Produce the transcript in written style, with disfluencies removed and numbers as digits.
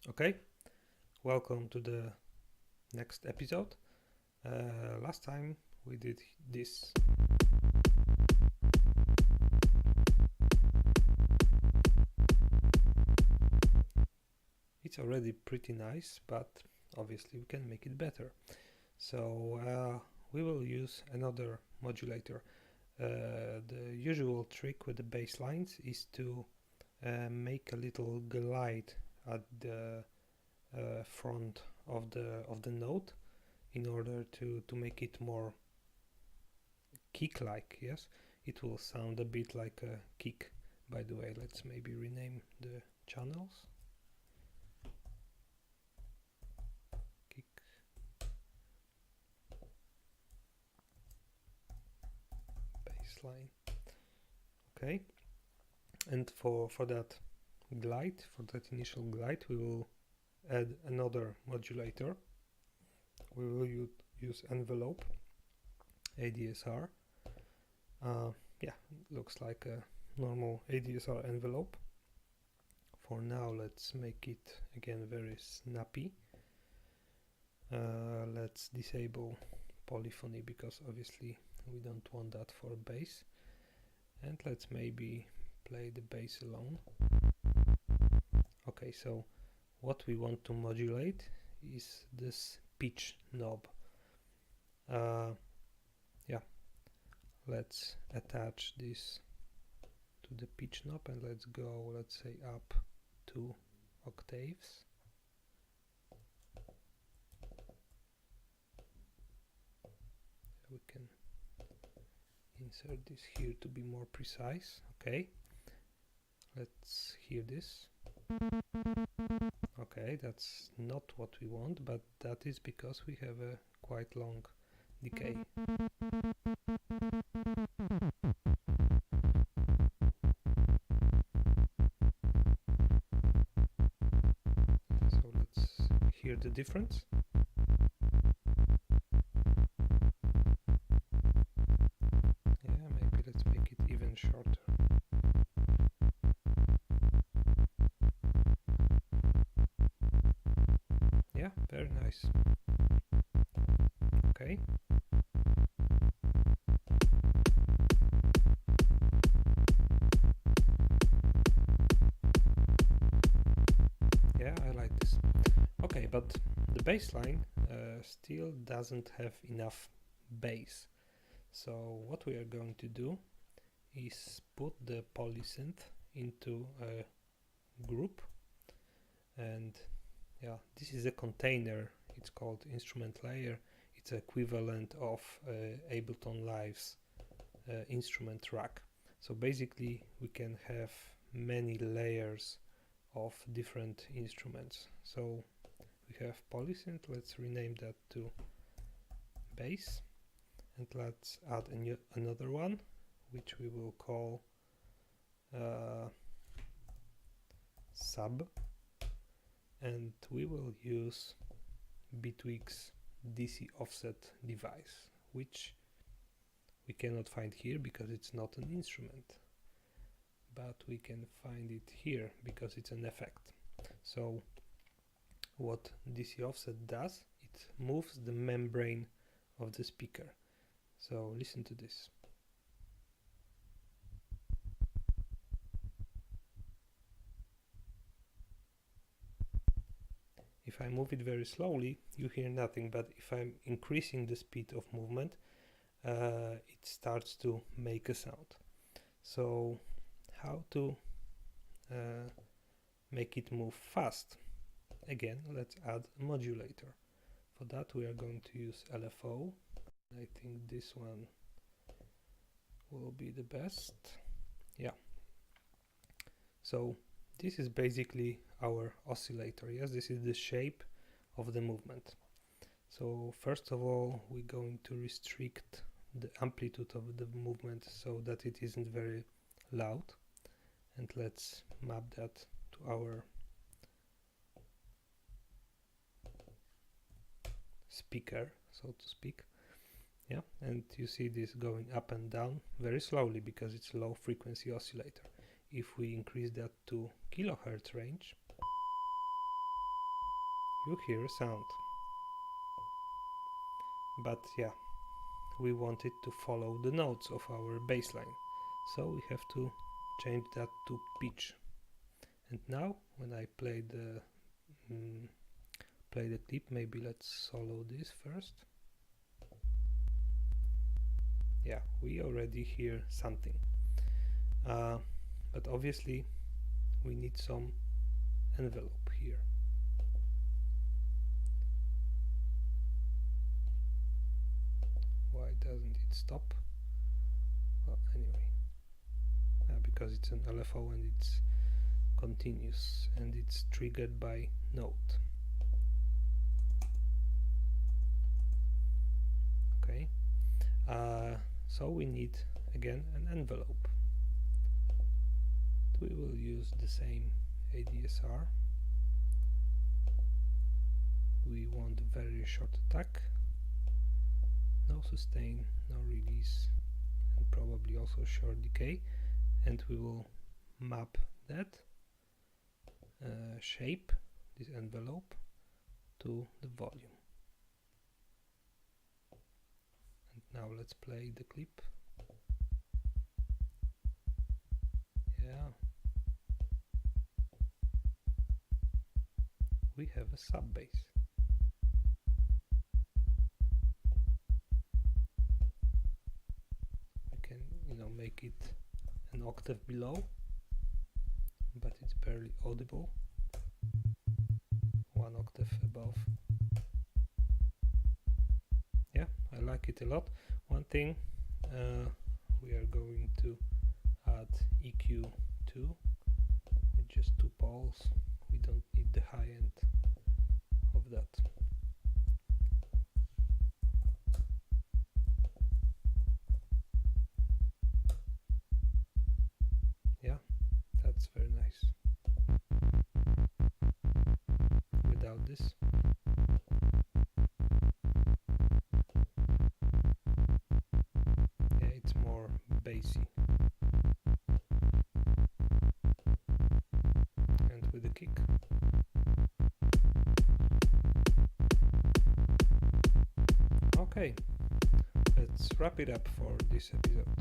Okay, welcome to the next episode. Last time we did this. It's already pretty nice, but obviously we can make it better. So we will use another modulator. The usual trick with the bass lines is to make a little glide at the front of the note in order to make it more kick-like. Yes, it will sound a bit like a kick. By the way, let's maybe rename the channels. Kick. Bassline. Okay, and for that glide, for that initial glide, we will add another modulator. We will use envelope ADSR. Yeah, looks like a normal ADSR envelope. For now, let's make it again very snappy. Let's disable polyphony because obviously we don't want that for bass. And let's maybe play the bass alone. Okay, so what we want to modulate is this pitch knob. Yeah, let's attach this to the pitch knob and let's go, let's say, up 2 octaves. We can insert this here to be more precise. Okay, let's hear this. Okay, that's not what we want, but that is because we have a quite long decay. So let's hear the difference. Yeah, maybe let's make it even shorter. Yeah, very nice. Okay. Yeah, I like this. Okay, but the bass line still doesn't have enough bass. So what we are going to do is put the polysynth into a group, and yeah, this is a container. It's called instrument layer. It's equivalent of Ableton Live's instrument rack. So basically we can have many layers of different instruments. So we have polysynth. Let's rename that to bass, and let's add another one which we will call sub, and we will use Bitwig's DC offset device, which we cannot find here because it's not an instrument, but we can find it here because it's an effect. So what DC offset does, it moves the membrane of the speaker. So listen to this. If I move it very slowly, you hear nothing, but if I'm increasing the speed of movement, it starts to make a sound. So how to make it move fast? Again, let's add a modulator. For that we are going to use LFO. I think this one will be the best. Yeah. So this is basically our oscillator. Yes, this is the shape of the movement. So first of all, we're going to restrict the amplitude of the movement so that it isn't very loud, and let's map that to our speaker, so to speak. Yeah, and you see this going up and down very slowly because it's a low frequency oscillator. If we increase that to kilohertz range, you hear a sound. But yeah, we want it to follow the notes of our bass line, so we have to change that to pitch. And now when I play the clip, maybe let's solo this first. Yeah, we already hear something, but obviously we need some envelope here. Why doesn't it stop? Well, anyway, because it's an LFO and it's continuous and it's triggered by note. Okay, so we need again an envelope. We will use the same ADSR. We want very short attack, no sustain, no release, and probably also short decay, and we will map that shape, this envelope, to the volume. And now let's play the clip. Yeah, we have a sub bass. We can, make it an octave below, but it's barely audible. One octave above. Yeah, I like it a lot. One thing, we are going to add EQ too, with just 2 poles. We don't need the high end of that. Yeah, that's very nice. Without this, yeah, it's more bassy. And with the kick. Okay, let's wrap it up for this episode.